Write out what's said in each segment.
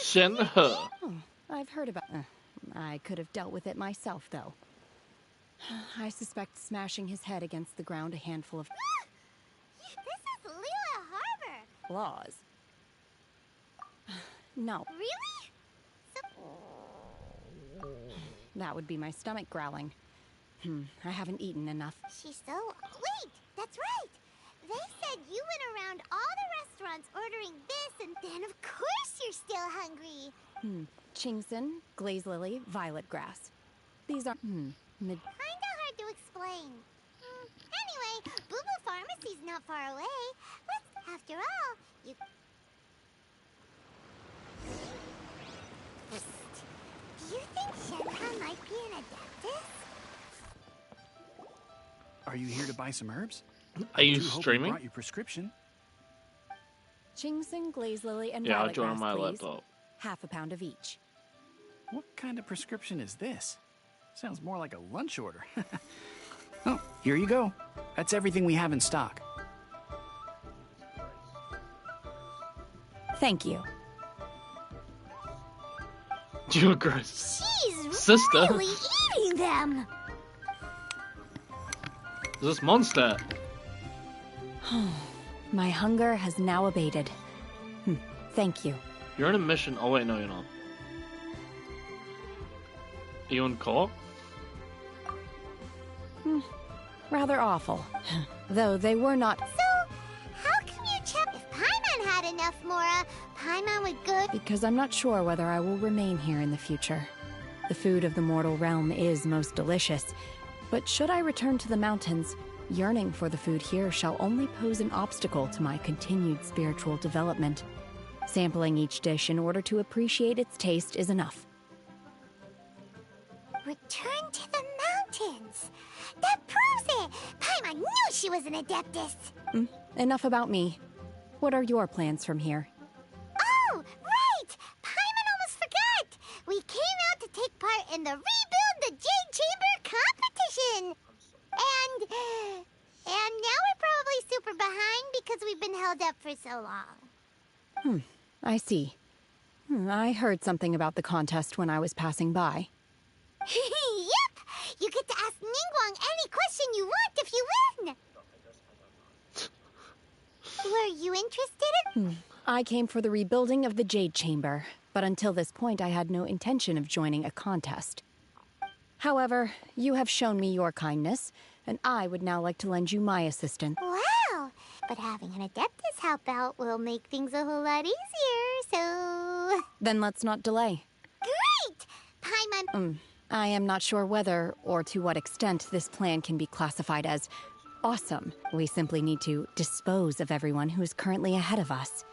Shenhe. Oh, I've heard about... I could have dealt with it myself, though. I suspect smashing his head against the ground a handful of... This is Lila Harbor. Claws. No. Really? So... That would be my stomach growling. I haven't eaten enough. She's so... Wait, that's right. They said you went around all the restaurants ordering this, and then of course you're still hungry. Chingson, glaze lily, violet grass. These are, Kinda hard to explain. Anyway, Boo Boo Pharmacy's not far away. After all, you... Do you think Shenhe might be an adeptus? Are you here to buy some herbs? Are you I do hope streaming? brought your prescription. Chingson, glaze lily, and Yeah, I'll violet join grass, on my please. laptop. Half a pound of each. What kind of prescription is this? Sounds more like a lunch order. Oh, here you go. That's everything we have in stock. Thank you. You're gross. She's Sister. really eating them. This monster. My hunger has now abated. Thank you. You're on a mission. Oh wait, no, you're not. Are you on co-op? Rather awful. Though they were not... So, how can you check if Paimon had enough, Mora? Paimon would good. Because I'm not sure whether I will remain here in the future. The food of the mortal realm is most delicious, but should I return to the mountains, yearning for the food here shall only pose an obstacle to my continued spiritual development. Sampling each dish in order to appreciate its taste is enough. Return to the mountains. That proves it. Paimon knew she was an adeptus. Enough about me. What are your plans from here? Oh, right! Paimon almost forgot! We came out to take part in the Rebuild the Jade Chamber competition! And now we're probably super behind because we've been held up for so long. I see. I heard something about the contest when I was passing by. Yep! You get to ask Ningguang any question you want if you win! Were you interested in... I came for the rebuilding of the Jade Chamber, but until this point I had no intention of joining a contest. However, you have shown me your kindness, and I would now like to lend you my assistance. Wow! But having an adeptus help out will make things a whole lot easier, so... Then let's not delay. Great! Paimon... I am not sure whether or to what extent this plan can be classified as awesome. We simply need to dispose of everyone who is currently ahead of us.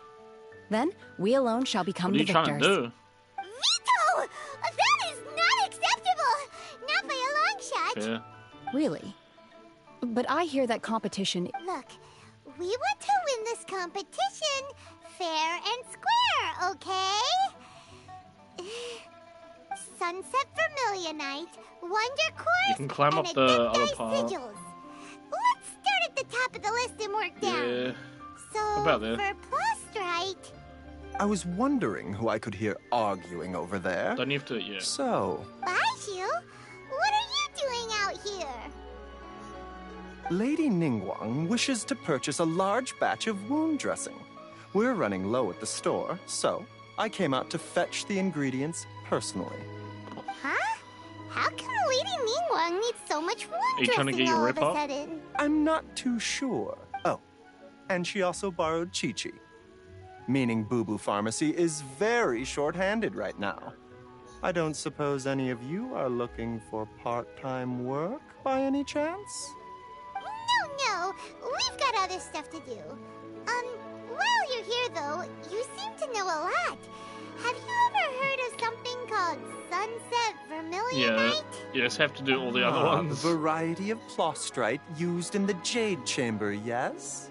Then, we alone shall become What are the you trying victors. to do? Veto! That is not acceptable! Not by a long shot! Yeah. Really? But I hear that competition... Look, we want to win this competition fair and square, okay? Sunset Vermilionite, Wonder Cores, You can climb and up the other Adepti part. Sigils. Let's start at the top of the list and work down. Yeah. So, about there? for Plustrite... I was wondering who I could hear arguing over there. Don't you have to, yeah. So, Baiju, what are you doing out here? Lady Ningguang wishes to purchase a large batch of wound dressing. We're running low at the store, so I came out to fetch the ingredients personally. Huh? How come Lady Ningguang needs so much wound Are you trying to dressing get your all of rip a off? sudden? I'm not too sure. Oh, and she also borrowed Chi-Chi. Meaning Boo Boo Pharmacy is very short-handed right now. I don't suppose any of you are looking for part-time work by any chance? No, we've got other stuff to do. While you're here though, you seem to know a lot. Have you ever heard of something called Sunset Yeah. Vermilionite? You just have to do all the other The ones. variety of Plostrite used in the Jade Chamber, yes?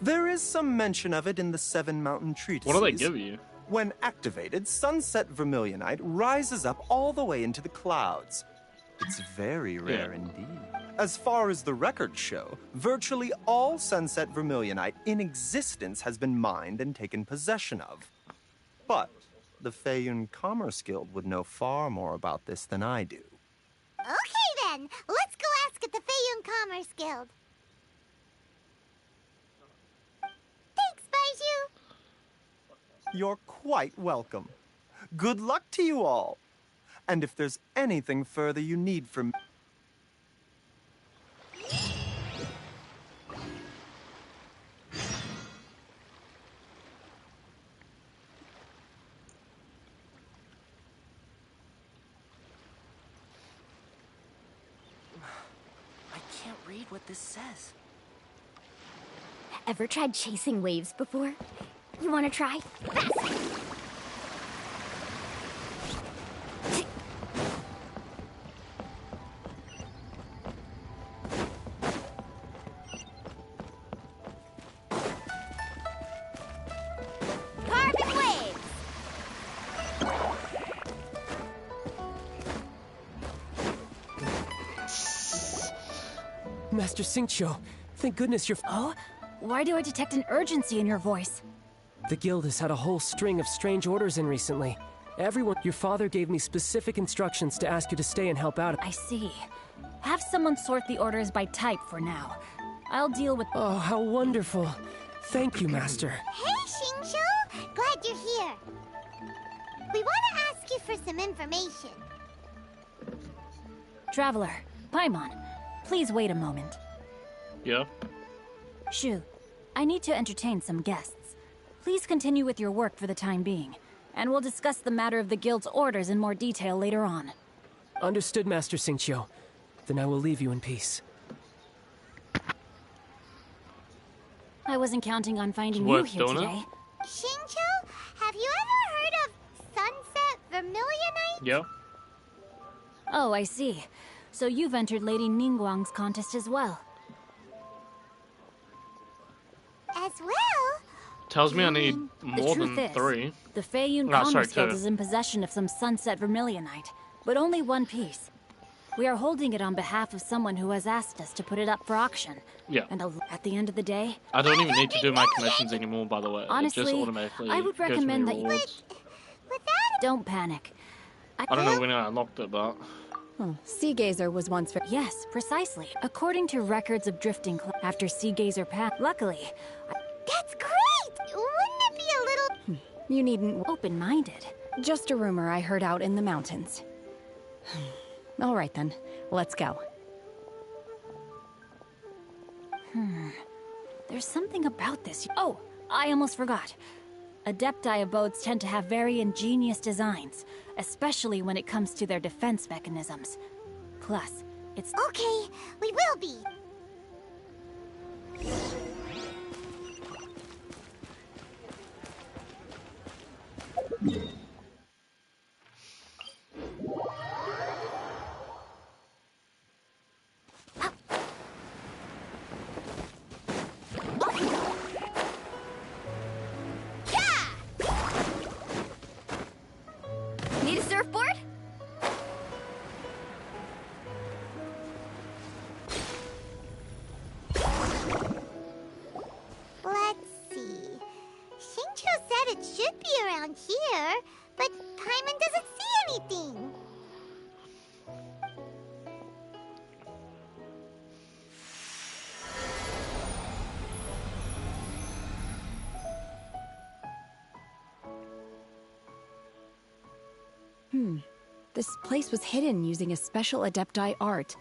There is some mention of it in the Seven Mountain Treatises. What do they give you? When activated, Sunset Vermilionite rises up all the way into the clouds. It's very rare indeed. As far as the records show, virtually all Sunset Vermilionite in existence has been mined and taken possession of. But the Feiyun Commerce Guild would know far more about this than I do. Okay then, let's go ask at the Feiyun Commerce Guild. Thanks, Baiju. You're quite welcome. Good luck to you all. And if there's anything further you need from... I can't read what this says. Ever tried chasing waves before? You want to try? Fast! Carbon waves. Master Xingqiu, thank goodness you're... Oh? Why do I detect an urgency in your voice? The guild has had a whole string of strange orders in recently. Everyone... Your father gave me specific instructions to ask you to stay and help out. I see. Have someone sort the orders by type for now. I'll deal with... Oh, how wonderful. Thank you, Master. Hey, Xingqiu! Glad you're here. We want to ask you for some information. Traveler, Paimon, please wait a moment. Yeah. Shu, I need to entertain some guests. Please continue with your work for the time being, and we'll discuss the matter of the guild's orders in more detail later on. Understood, Master Xingqiu. Then I will leave you in peace. I wasn't counting on finding you What, here donut? today. Xingqiu, have you ever heard of Sunset Vermilionite? Yeah. Oh, I see. So you've entered Lady Ningguang's contest as well. As well? Tells me I need The more truth than is, 3. the Feiyun Ah, sorry, Commerce Guild 2. is in possession of some Sunset Vermilionite, but only one piece. We are holding it on behalf of someone who has asked us to put it up for auction. Yeah. And at the end of the day, I don't even need to do my commissions anymore, by the way. it just honestly, automatically I would gives me recommend that you... rewards. Without Don't panic. I don't know when I unlocked it, but... Sea Gazer was once... Yes, precisely. According to records of Drifting after Sea Gazer passed... Luckily, That's great! Wouldn't it be a little... you needn't... Open-minded. Just a rumor I heard out in the mountains. All right then, let's go. There's something about this... Oh, I almost forgot. Adepti abodes tend to have very ingenious designs, especially when it comes to their defense mechanisms. Plus, it's... Okay, we will be. Need a surfboard? Let's see. Xingqiu said it should be around here, but Paimon doesn't see anything. This place was hidden using a special Adepti art.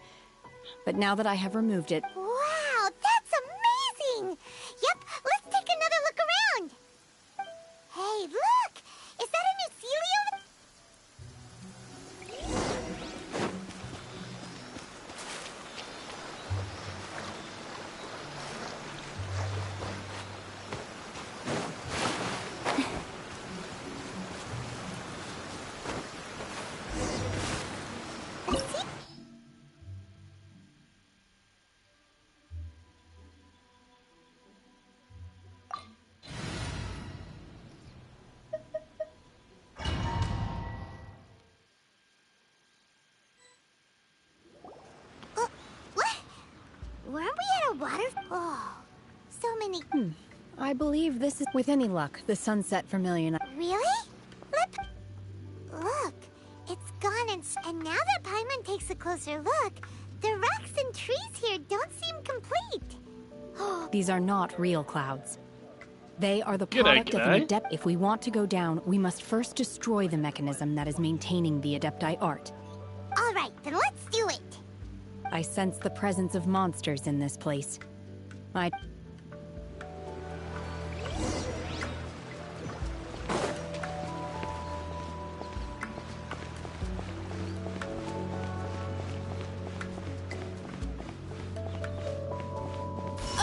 But now that I have removed it... Wow, that's amazing! Yep, let's take another look around. Hey, look! Is that a new Celio? What? Weren't we at a water... Oh, so many... I believe this is, with any luck, the Sunset Vermilion. Really? Let... sense. And now that Paimon takes a closer look, the rocks and trees here don't seem complete. These are not real clouds. They are the G'day, product of an g'day. adept. If we want to go down, we must first destroy the mechanism that is maintaining the Adepti art. All right, then let's do it. I sense the presence of monsters in this place.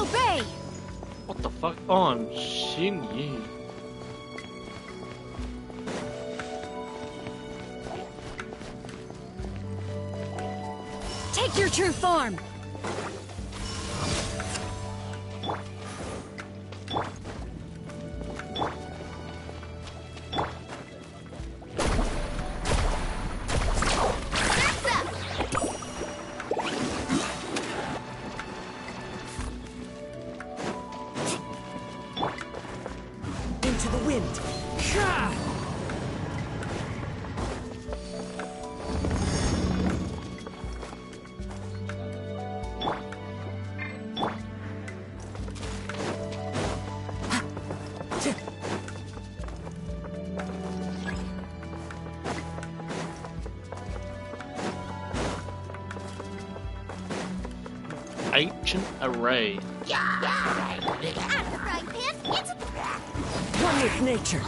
Obey! What the fuck? Oh, I'm Shinyi. Take your true form! Into the wind. Ka! Ancient Array. Out of the frying pan, into the... One with nature.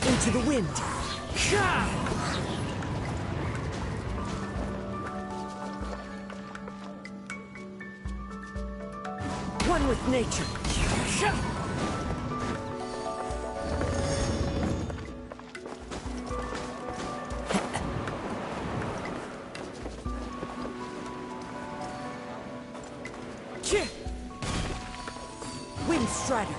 Into the wind. One with nature. Wind Strider.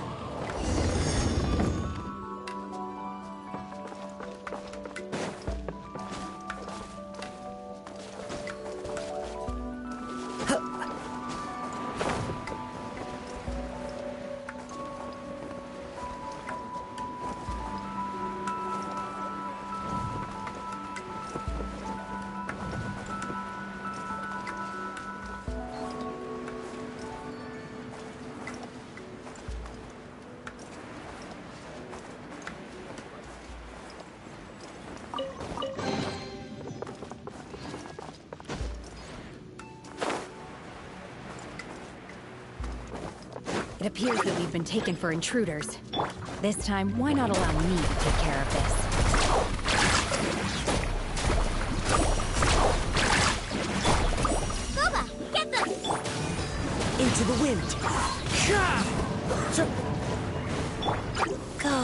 It appears that we've been taken for intruders. This time, why not allow me to take care of this? Boba, get them! Into the wind. Go.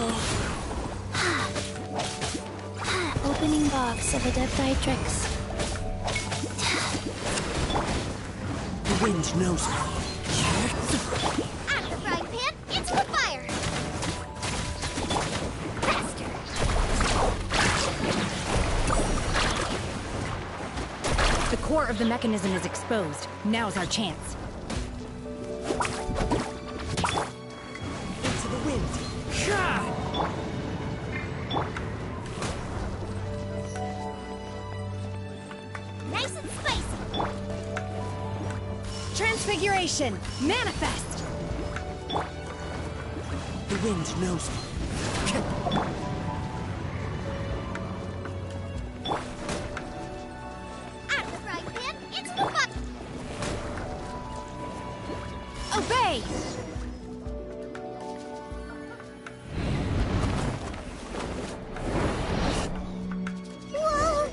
Opening box of Adepti tricks. The wind knows me. Out of the frying pan, into the fire! Faster! The core of the mechanism is exposed. Now's our chance. Into the wind. Nice and spicy! Transfiguration! Manifest! The wind knows me. Out of the frying pan, into the fire! Obey! Whoa!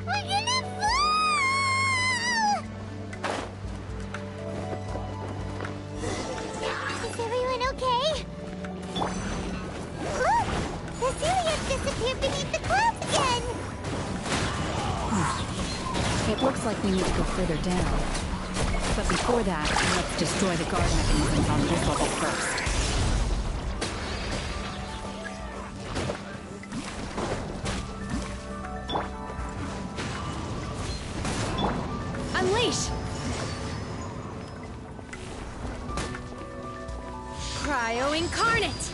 We're gonna fall! Is everyone okay? Look! The Celiac disappeared beneath the clouds again! It looks like we need to go further down. But before that, let's destroy the guard mechanisms on this level first. Unleash! Cryo Incarnate!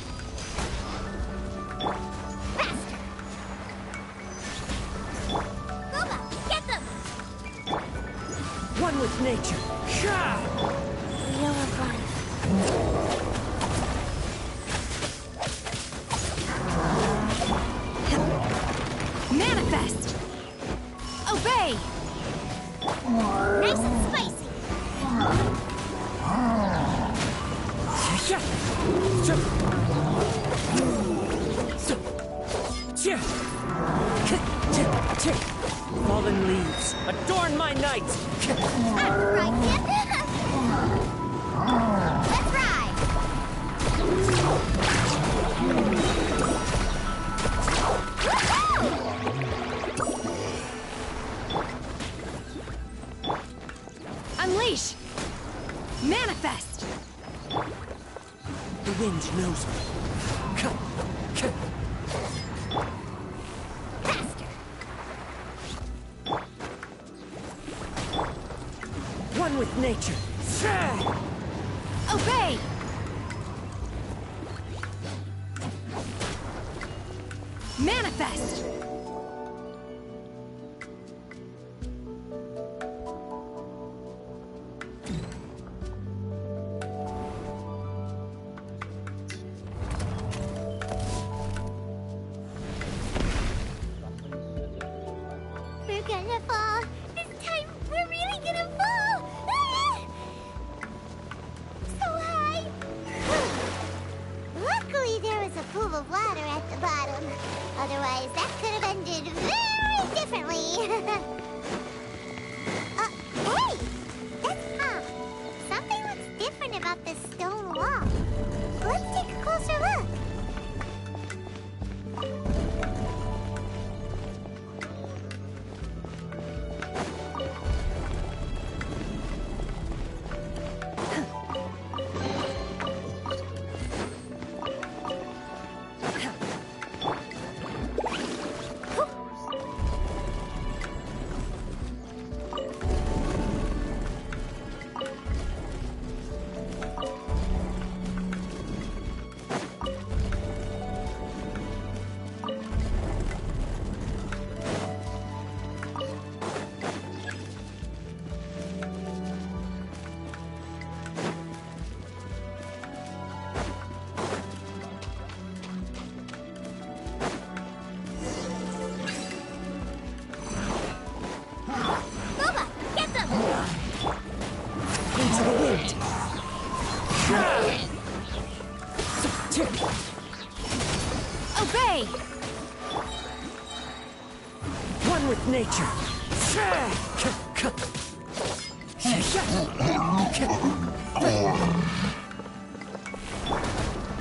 Faster! Booba, get them! One with nature. Wheel of life. Manifest! Obey! Nice and spicy! Fallen leaves, adorn my night! Right, Pip? Let's ride! Unleash! Manifest! The wind knows me. Faster! One with nature. Obey! Manifest! We're gonna fall! This time, we're really gonna fall! Ah! So high! Luckily, there was a pool of water at the bottom. Otherwise, that could have ended very differently. Hey! That's odd. Something looks different about this stone wall. Let's take a closer look. Booba, get them! Into the wind. Obey! One with nature.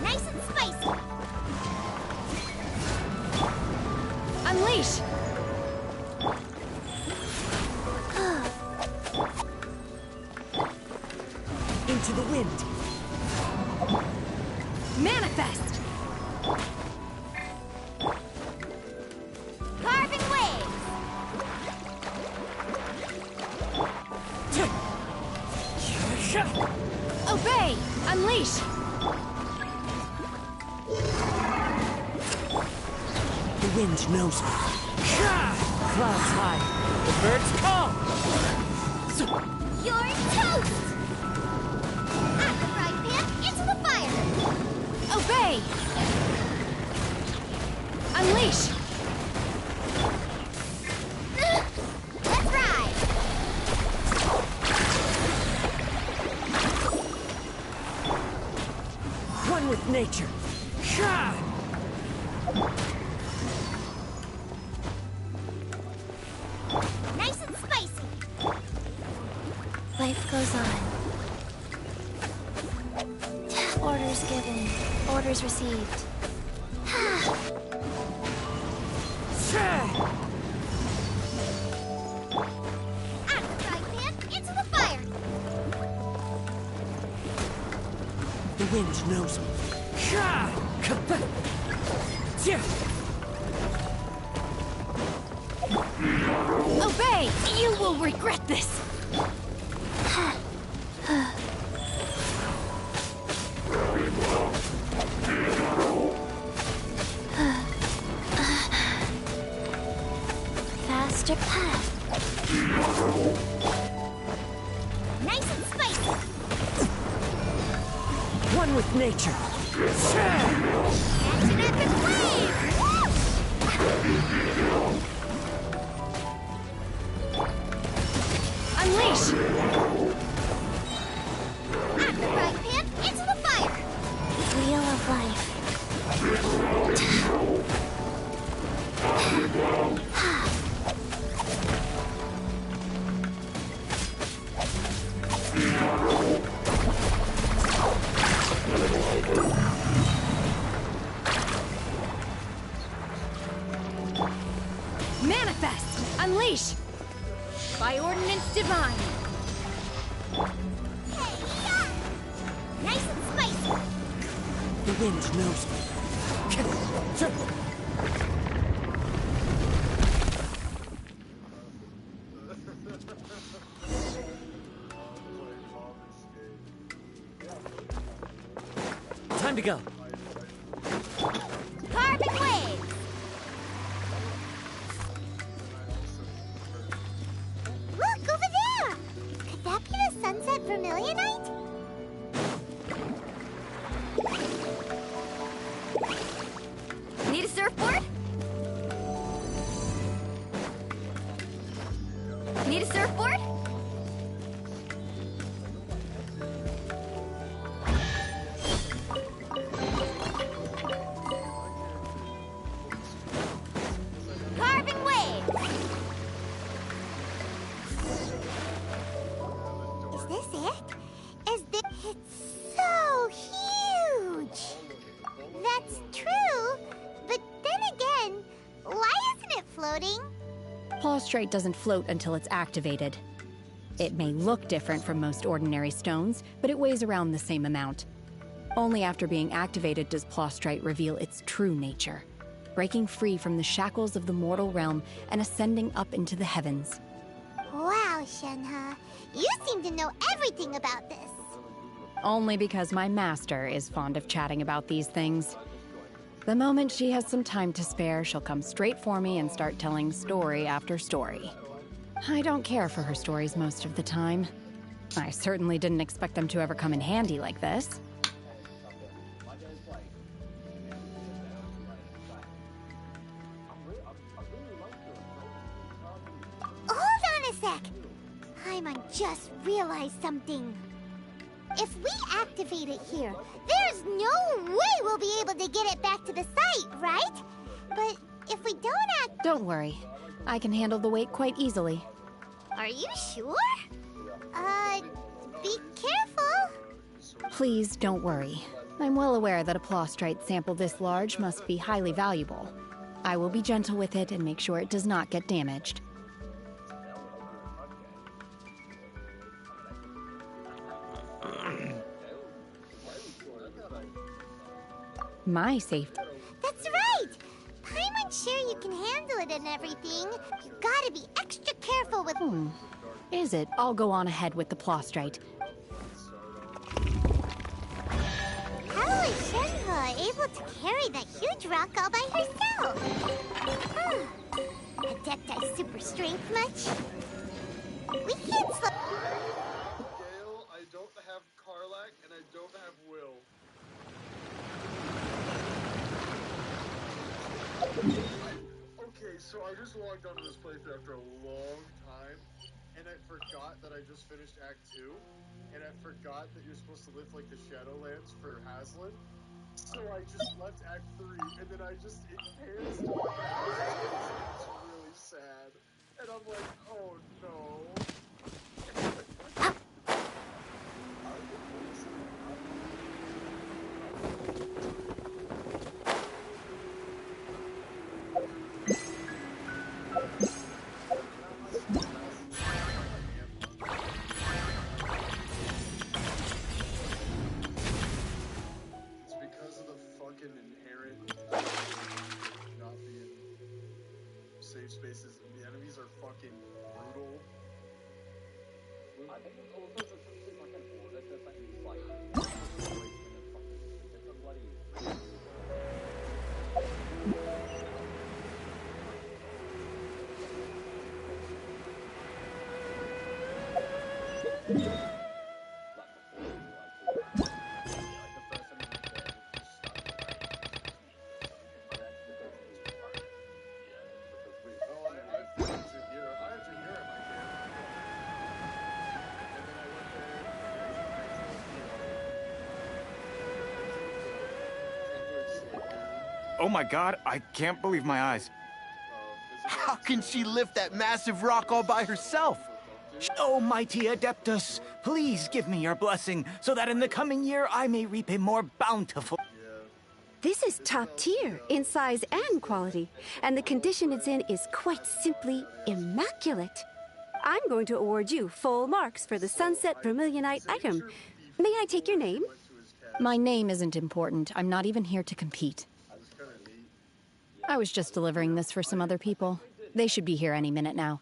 Nice and spicy! Unleash! Into the wind. Manifest! Carving waves! Obey! Unleash! The wind knows me. Clouds high. The birds call. You're toast! On the right, Pip! Into the fire! Obey! Unleash! Let's ride! One with nature. Nice and spicy! Life goes on. Orders given. Orders received. On the right, Pip! Into the fire! The wind knows me. Obey! You will regret this! Nice and spicy. One with nature. That's an epic wave. Unleash! I'm the frying pan into the fire. Wheel of life. Manifest! Unleash! By ordinance divine! Nice and spicy. The wind knows me. Time to go. Carving waves. Look, over there! Could that be the Sunset Vermilionite? Need a surfboard? Need a surfboard? Carving waves. Is this it? Is this... It's so huge! That's true, but then again, why isn't it floating? Plaustrite doesn't float until it's activated. It may look different from most ordinary stones, but it weighs around the same amount. Only after being activated does Plaustrite reveal its true nature, breaking free from the shackles of the mortal realm and ascending up into the heavens. Wow, Shenhe, you seem to know everything about this. Only because my master is fond of chatting about these things. The moment she has some time to spare, she'll come straight for me and start telling story after story. I don't care for her stories most of the time. I certainly didn't expect them to ever come in handy like this. Hold on a sec. Paimon just realized something. If we activate it here, there's no way we'll be able to get it back to the site, right? But if we don't Don't worry. I can handle the weight quite easily. Are you sure? Be careful. Please don't worry. I'm well aware that a Plaustrite sample this large must be highly valuable. I will be gentle with it and make sure it does not get damaged. My safety. That's right. Paimon's sure you can handle it and everything. You gotta be extra careful with... Is it? I'll go on ahead with the Plaustrite. How is Shenhe able to carry that huge rock all by herself? Adepti super strength much? We can't slow... Gale, I don't have Karlach, and I don't have Will. Okay, so I just logged onto this playthrough after a long time, and I forgot that I just finished Act 2, and I forgot that you're supposed to lift like the Shadowlands for Haslin. So I just left Act 3, and then it pans to my It's really sad. And I'm like, oh no. It's because of the fucking inherent not being safe spaces. The enemies are fucking brutal. I think it's also just like an order to it's a bloody Oh my god, I can't believe my eyes. How can she lift that massive rock all by herself? Oh, mighty Adeptus, please give me your blessing so that in the coming year I may reap a more bountiful... This is top tier in size and quality, and the condition it's in is quite simply immaculate. I'm going to award you full marks for the Sunset Vermilionite item. May I take your name? My name isn't important. I'm not even here to compete. I was just delivering this for some other people. They should be here any minute now.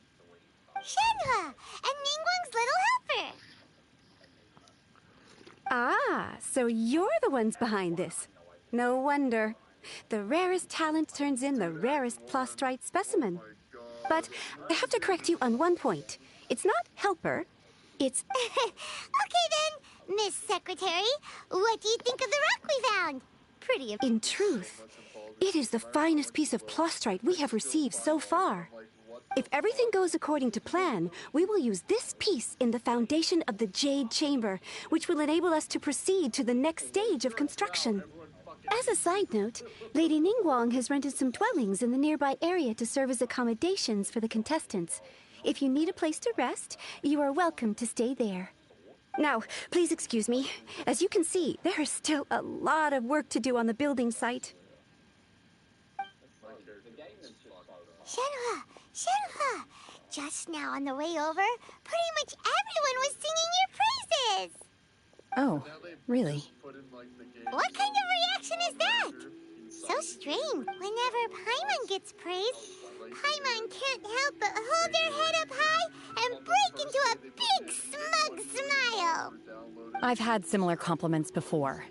Shenhe and Ningguang's little helper. Ah, so you're the ones behind this. No wonder. The rarest talent turns in the rarest Plostrite specimen. But I have to correct you on one point. It's not helper, it's... Okay then, Miss Secretary. What do you think of the rock we found? Pretty... In truth, it is the finest piece of Plostrite we have received so far. If everything goes according to plan, we will use this piece in the foundation of the Jade Chamber, which will enable us to proceed to the next stage of construction. As a side note, Lady Ningguang has rented some dwellings in the nearby area to serve as accommodations for the contestants. If you need a place to rest, you are welcome to stay there. Now, please excuse me. As you can see, there is still a lot of work to do on the building site. Shenhe! Just now on the way over, pretty much everyone was singing your praises! Oh, really? What kind of reaction is that? So strange. Whenever Paimon gets praised, Paimon can't help but hold their head up high and break into a big smug smile. I've had similar compliments before.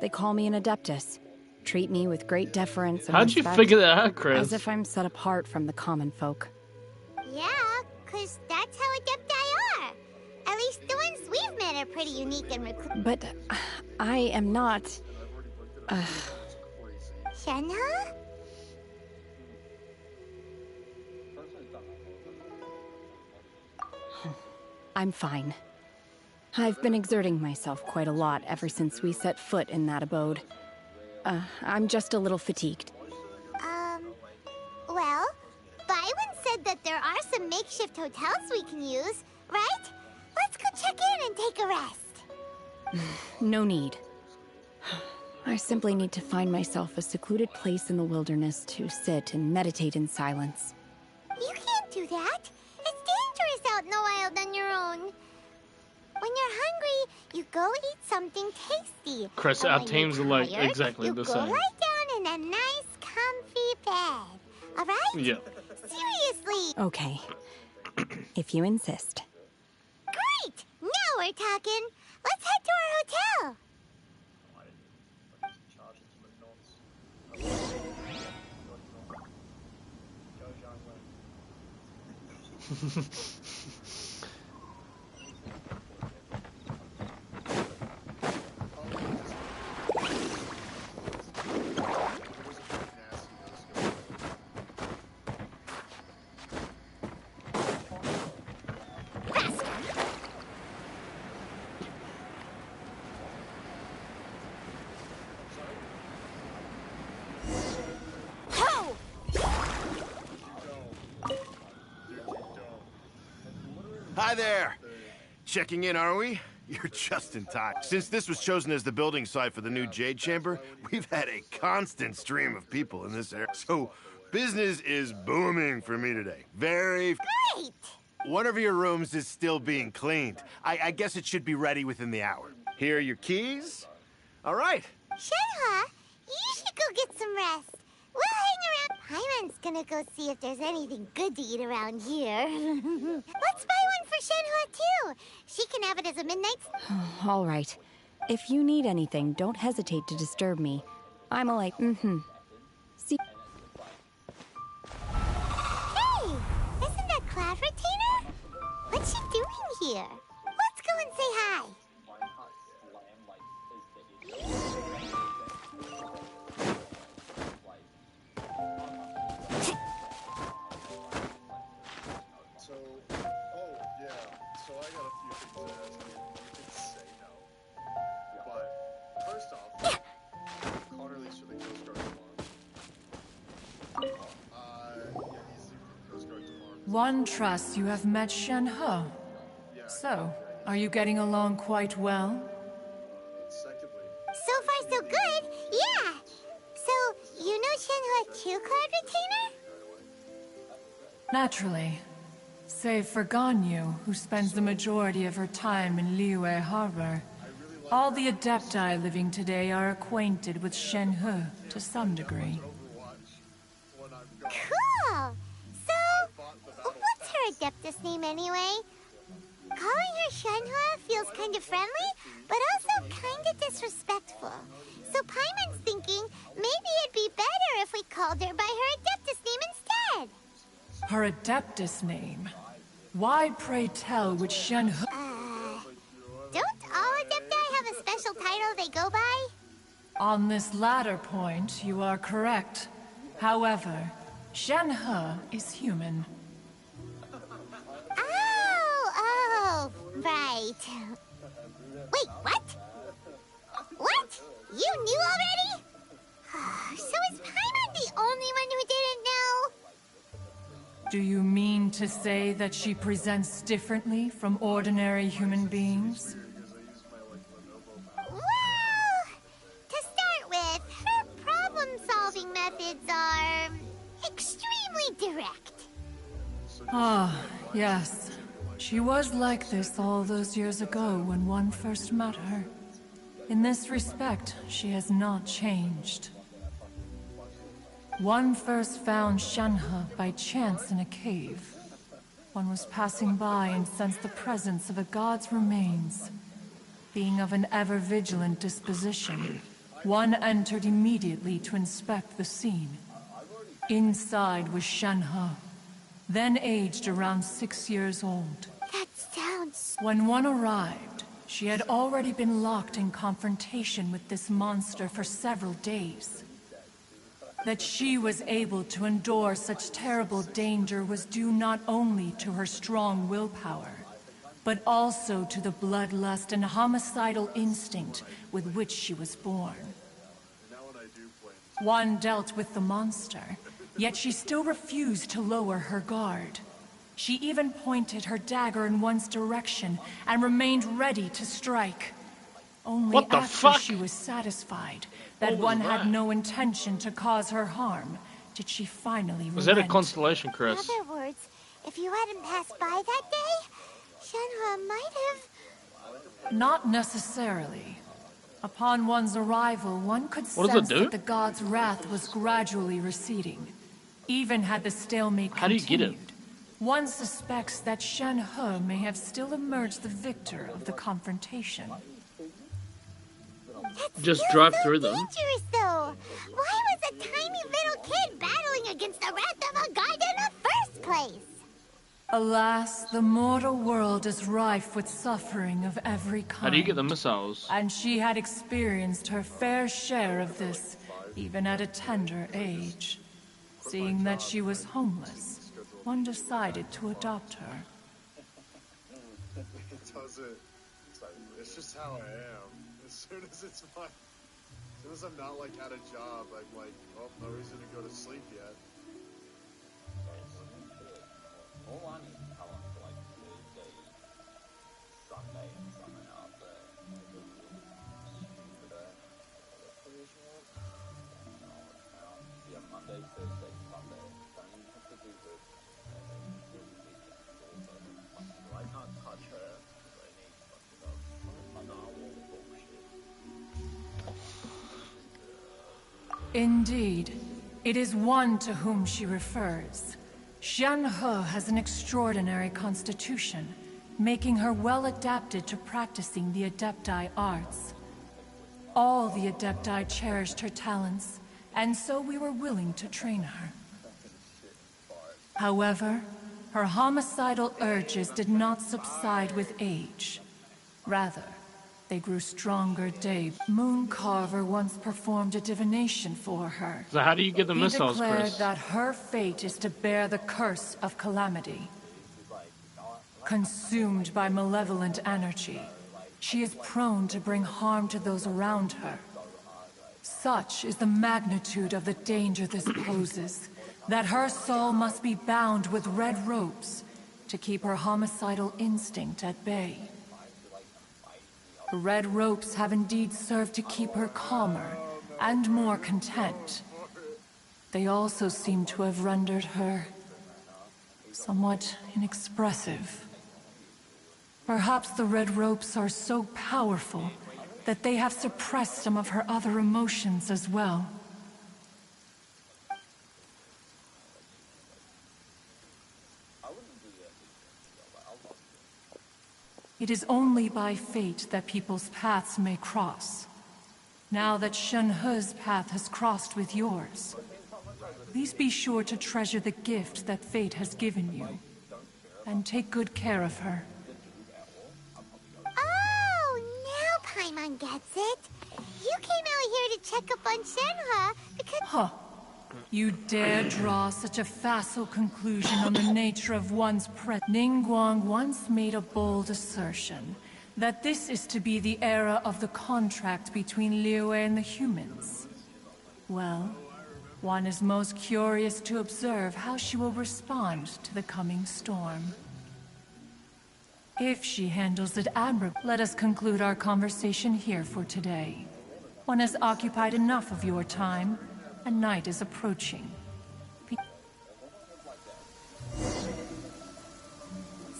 They call me an Adeptus, treat me with great deference and How'd you respect, figure that out, Chris? as if I'm set apart from the common folk. Yeah, 'cause that's how Adepti are. At least the ones we've met are pretty unique and reclusive. But I am not... Shenhe? I'm fine. I've been exerting myself quite a lot ever since we set foot in that abode. I'm just a little fatigued. Well, Byron said that there are some makeshift hotels we can use, right? Let's go check in and take a rest. No need. I simply need to find myself a secluded place in the wilderness to sit and meditate in silence. You can't do that. It's dangerous out in the wild on your own. When you're hungry, you go eat something tasty. Chris, And our when teams are you're like tired, exactly you the go same. lie down in a nice, comfy bed. All right? Yeah. Seriously. Okay. If you insist. Great. Now we're talking. Let's head to our hotel. Hi there. Checking in, are we? You're just in time. Since this was chosen as the building site for the new Jade Chamber, we've had a constant stream of people in this area. So business is booming for me today. Very great. One of your rooms is still being cleaned. I guess it should be ready within the hour. Here are your keys. All right. Shenhe, you should go get some rest. We'll hang around. Paimon's gonna go see if there's anything good to eat around here. Let's buy one for Shenhe, too. She can have it as a midnight... All right. If you need anything, don't hesitate to disturb me. I'm a like, See... Hey! Isn't that Cloud Retainer? One trusts you have met Shen He. So, are you getting along quite well? So far, so good. Yeah. So, you know Shenhua Q Cloud Retainer? Naturally. Save for Ganyu, who spends the majority of her time in Liyue Harbor. All the Adepti living today are acquainted with Shen He to some degree. Cool! So, what's her Adeptus name anyway? Calling her Shenhua feels kind of friendly, but also kind of disrespectful. So Paimon's thinking maybe it'd be better if we called her by her Adeptus name instead. Her Adeptus name? Why, pray tell, would Shen He... Don't all Adepti have a special title they go by? On this latter point, you are correct. However, Shen He is human. Oh, right. Wait, what? What? You knew already? So is Paimon the only one who didn't know? Do you mean to say that she presents differently from ordinary human beings? Well, to start with, her problem-solving methods are extremely direct. Ah, yes. She was like this all those years ago when one first met her. In this respect, she has not changed. One first found Shenhe by chance in a cave. One was passing by and sensed the presence of a god's remains. Being of an ever-vigilant disposition, one entered immediately to inspect the scene. Inside was Shenhe, then aged around 6 years old. That sounds... When one arrived, she had already been locked in confrontation with this monster for several days. That she was able to endure such terrible danger was due not only to her strong willpower, but also to the bloodlust and homicidal instinct with which she was born. One dealt with the monster, yet she still refused to lower her guard. She even pointed her dagger in one's direction and remained ready to strike. Only What the after fuck? she was satisfied that one had no intention to cause her harm did she finally Was that a relent. constellation, Chris? In other words, if you hadn't passed by that day, Shenhua might have... Not necessarily. Upon one's arrival, one could What does it sense do? that the god's wrath was gradually receding. Even had the stalemate How do you get it? continued, one suspects that Shen He may have still emerged the victor of the confrontation. Just drive through them. Dangerous, though. Why was a tiny little kid battling against the wrath of a god in the first place? Alas, the mortal world is rife with suffering of every kind. How do you get the missiles? And she had experienced her fair share of this, even at a tender age. Seeing that she was homeless, one decided to adopt her. It doesn't. It's just how I am. As soon as it's fine. As soon as I'm not like at a job, I'm like, oh, no reason to go to sleep yet. Indeed, it is one to whom she refers. Shen He has an extraordinary constitution, making her well adapted to practicing the Adepti arts. All the Adepti cherished her talents, and so we were willing to train her. However, her homicidal urges did not subside with age. Rather, they grew stronger day. Mooncarver once performed a divination for her. So how do you get the missiles, He declared Chris? that her fate is to bear the curse of calamity. Consumed by malevolent energy, she is prone to bring harm to those around her. Such is the magnitude of the danger this poses, that her soul must be bound with red ropes to keep her homicidal instinct at bay. The red ropes have indeed served to keep her calmer and more content. They also seem to have rendered her somewhat inexpressive. Perhaps the red ropes are so powerful that they have suppressed some of her other emotions as well. It is only by fate that people's paths may cross. Now that Shen-He's path has crossed with yours, please be sure to treasure the gift that fate has given you, and take good care of her. Oh, now Paimon gets it. You came out here to check up on Shenhe because... Huh. You dare draw such a facile conclusion on the nature of one's Ningguang once made a bold assertion that this is to be the era of the contract between Liyue and the humans. Well, one is most curious to observe how she will respond to the coming storm. If she handles it admirably, let us conclude our conversation here for today. One has occupied enough of your time, and night is approaching.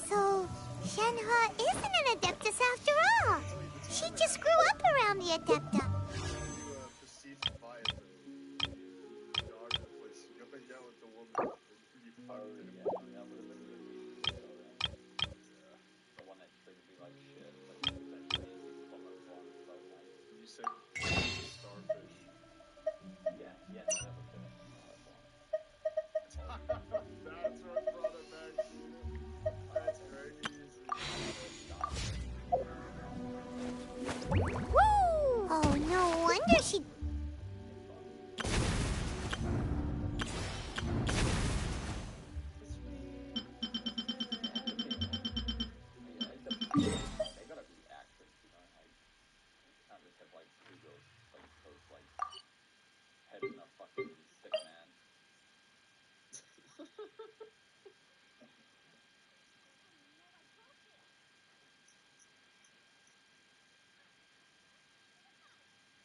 So, Shenhe isn't an Adeptus after all. She just grew up around the Adepta. Oh, no wonder she...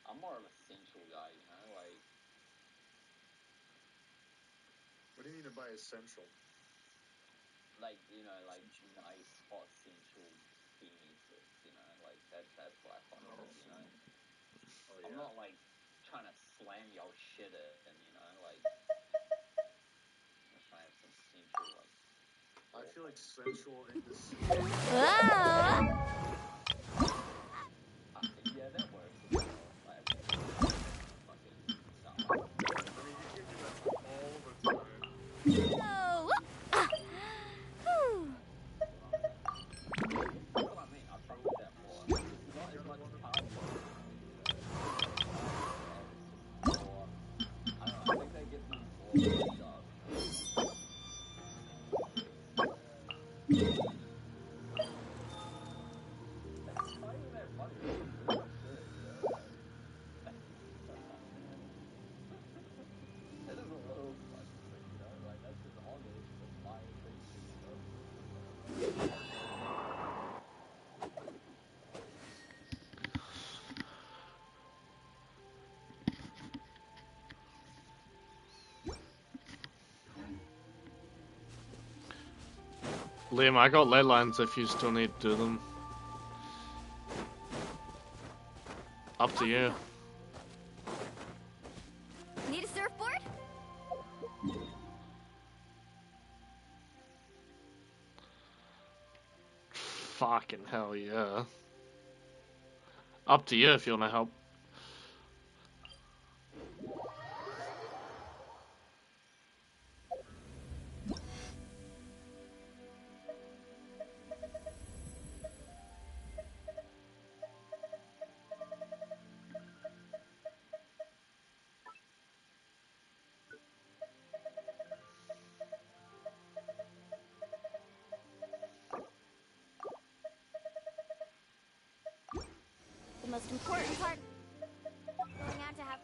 I'm more of a sensual guy, you know, like... What do you mean by essential? Like, you know, like nice, hot, sensual penises, you know, like that's what I find it, you know? Oh, yeah. I'm not like trying to slam your shit in, you know, like... I'm just trying to have some sensual, like... I feel like sensual in this... Yeah, that works. Liam, I got ley lines if you still need to do them. Up to you. Need a surfboard? Fucking hell yeah. Up to you if you want to help. The most important part. Going out to have...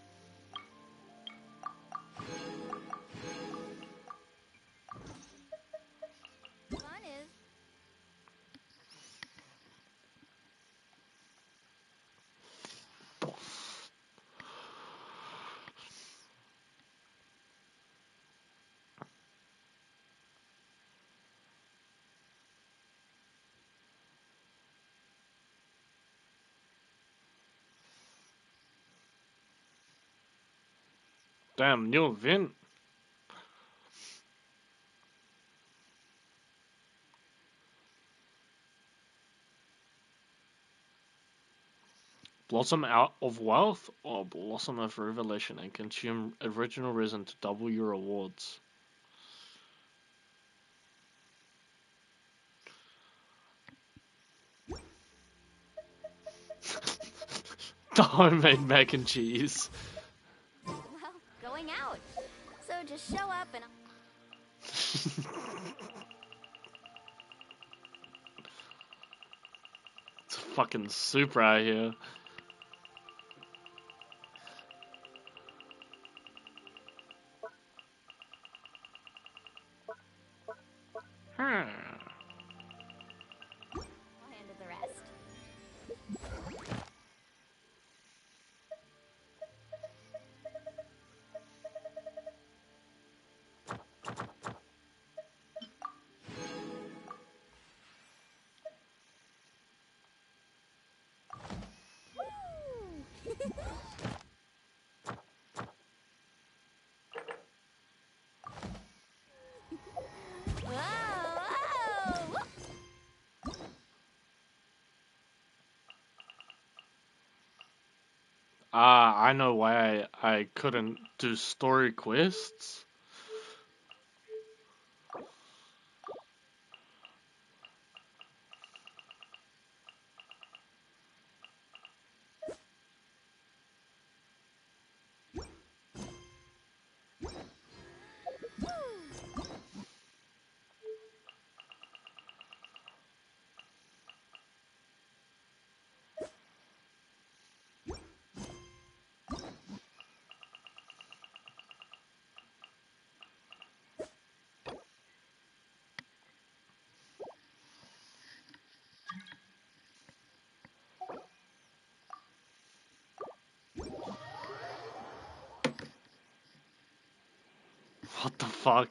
Damn, new event. Blossom out of wealth or blossom of revelation and consume original resin to double your rewards. The homemade mac and cheese. Well, going out. So just show up and... It's fucking super out here. I'll handle the rest. I know why I couldn't do story quests. What the fuck?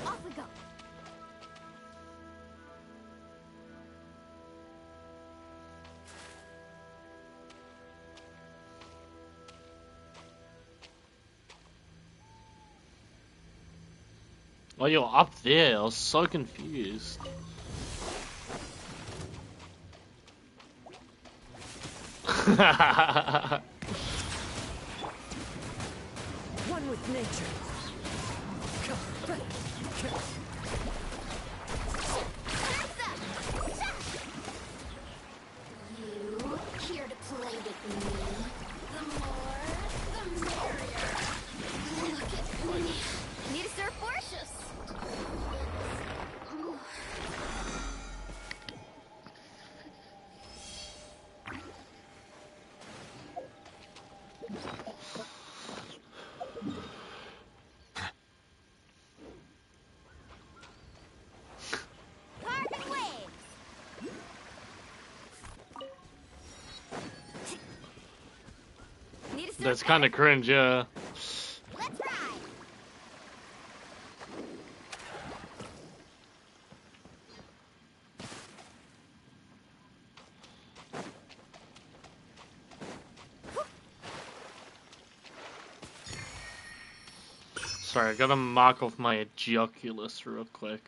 Off we go. Oh, you're up there. I was so confused. One with nature. You here to play with me? The more, the merrier. Look at me. Need to serve Portius. Carbon waves. Need to serve That's kind of cringe, yeah. Let's ride. Sorry, I gotta mark off my Geoculus real quick.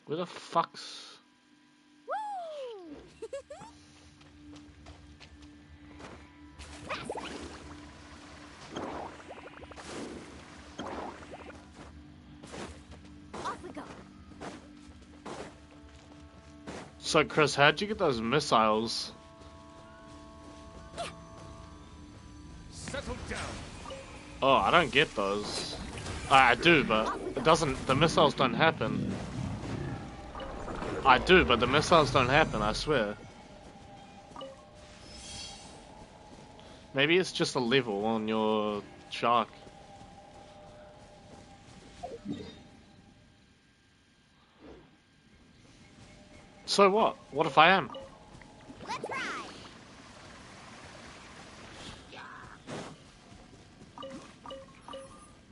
Where the fuck's... Off we go. So Chris, how'd you get those missiles? Settle down. Oh, I don't get those. I do, but it doesn't... The missiles don't happen. I do, but the missiles don't happen, I swear. Maybe it's just a level on your shark. So what? What if I am? Let's ride.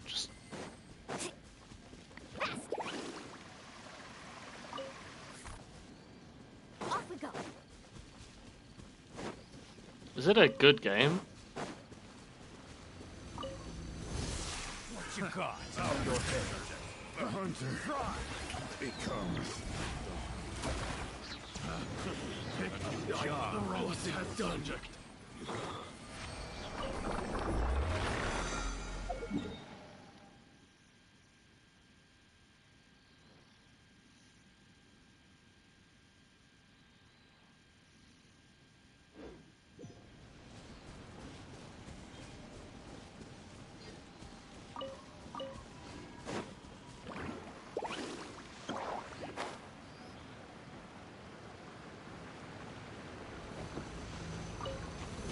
Just... Off we go. Is it a good game? What you got? Out your head. The hunter becomes. What's it done?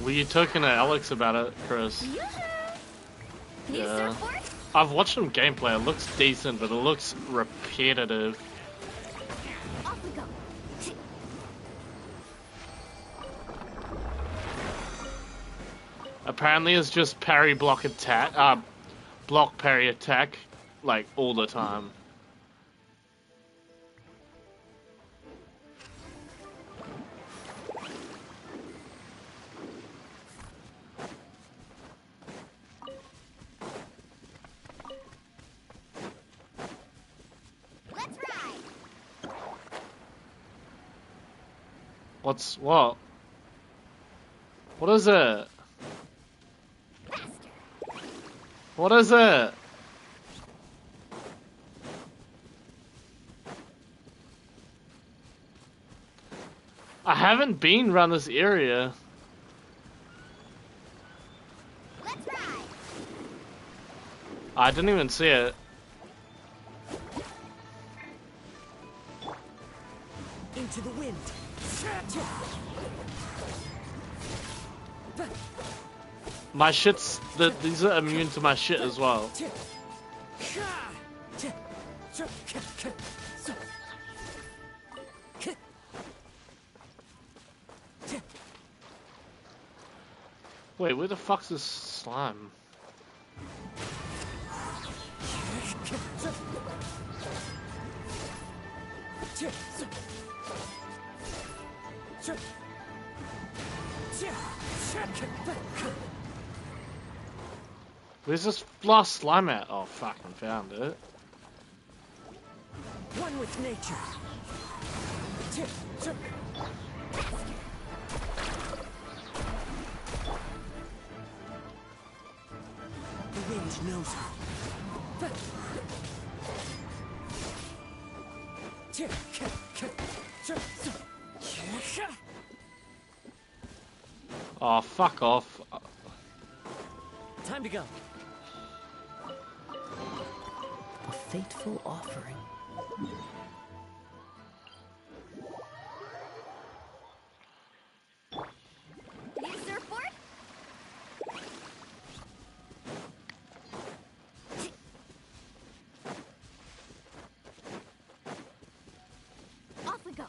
Were you talking to Alex about it, Chris? Yeah. I've watched some gameplay. It looks decent, but it looks repetitive. Off we go. Apparently, it's just parry block attack, block parry attack, like all the time. Let's ride. What's what? What is it? What is it? I haven't been around this area. Let's ride. I didn't even see it. Into the wind. My shit's... these are immune to my shit as well. Wait, where the fuck's this slime? Where's this last slime at? Oh, fucking found it. One with nature. The wind knows her. Oh, fuck off. Time to go. A fateful offering. Need a surfboard? Off we go.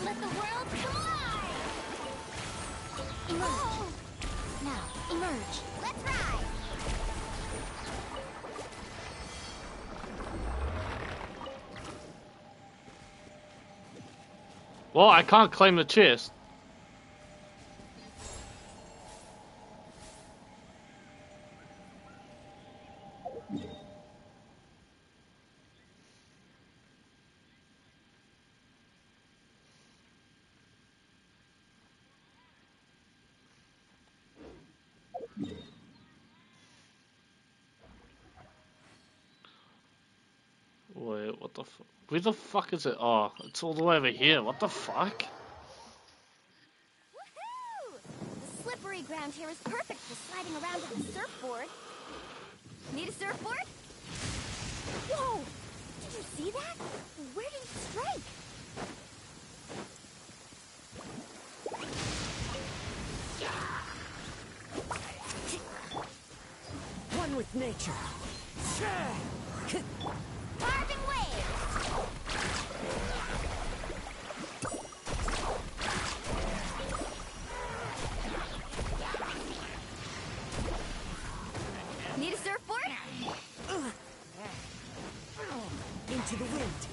Let the world collide! Well, I can't claim the chest. Wait, what the fuck? Where the fuck is it? Oh, it's all the way over here. What the fuck? Woohoo! The slippery ground here is perfect for sliding around with a surfboard. Need a surfboard? Whoa! Did you see that? Where did it strike? One with nature. Carving waves! Need a surfboard? Into the wind.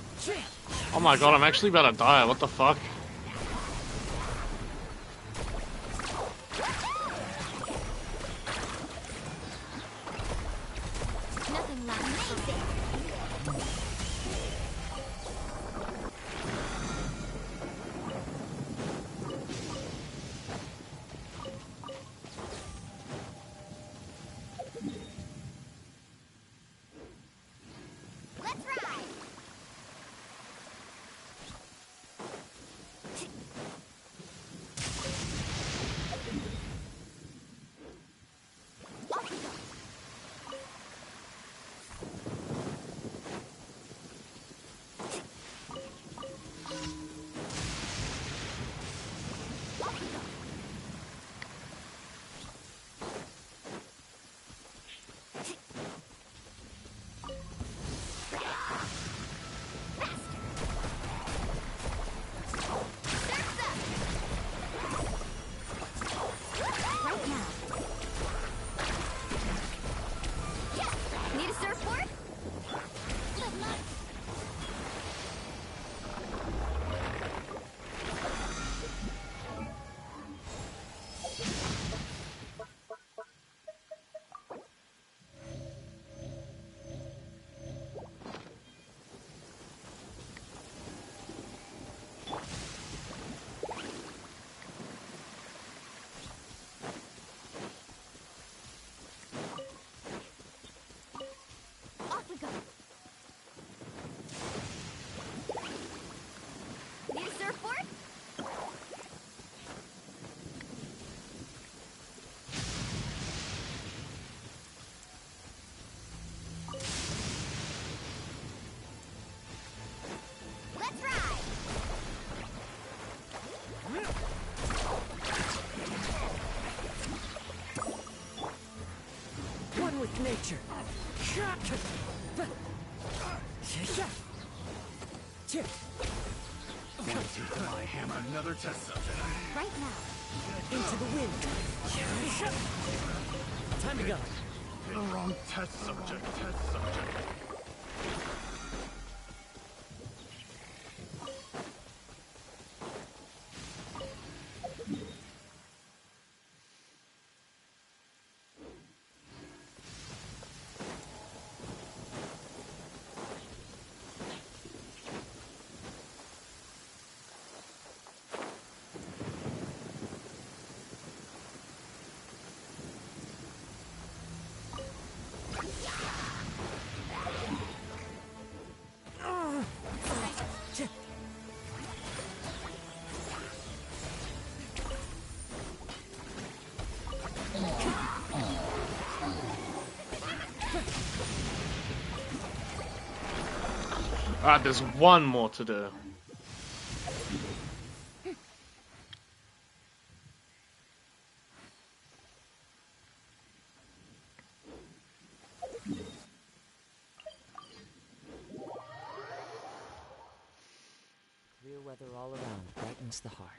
Oh my god, I'm actually about to die. What the fuck? Nothing like amazing. Let's ride. Off we go. Off we go. Right now. Yes! Need a surfboard? Good luck. Off we go. Need a surfboard? Let's ride. One with nature. My hammer, another test subject. Right now. Into the wind. Time to go. The wrong test subject. Alright, there's one more to do. Clear weather all around brightens the heart.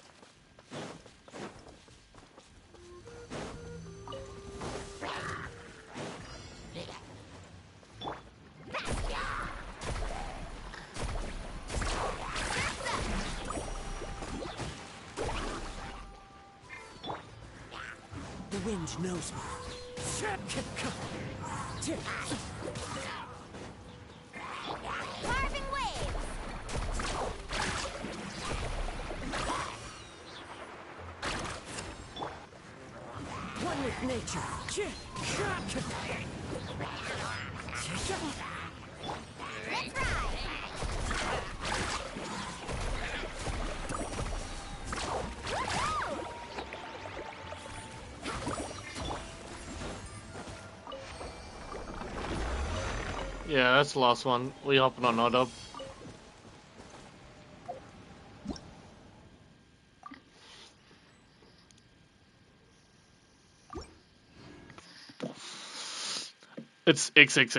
Wind knows me. Carving waves! One with nature. Let's ride! Yeah, that's the last one. We hopping on Oddub. It's XXX.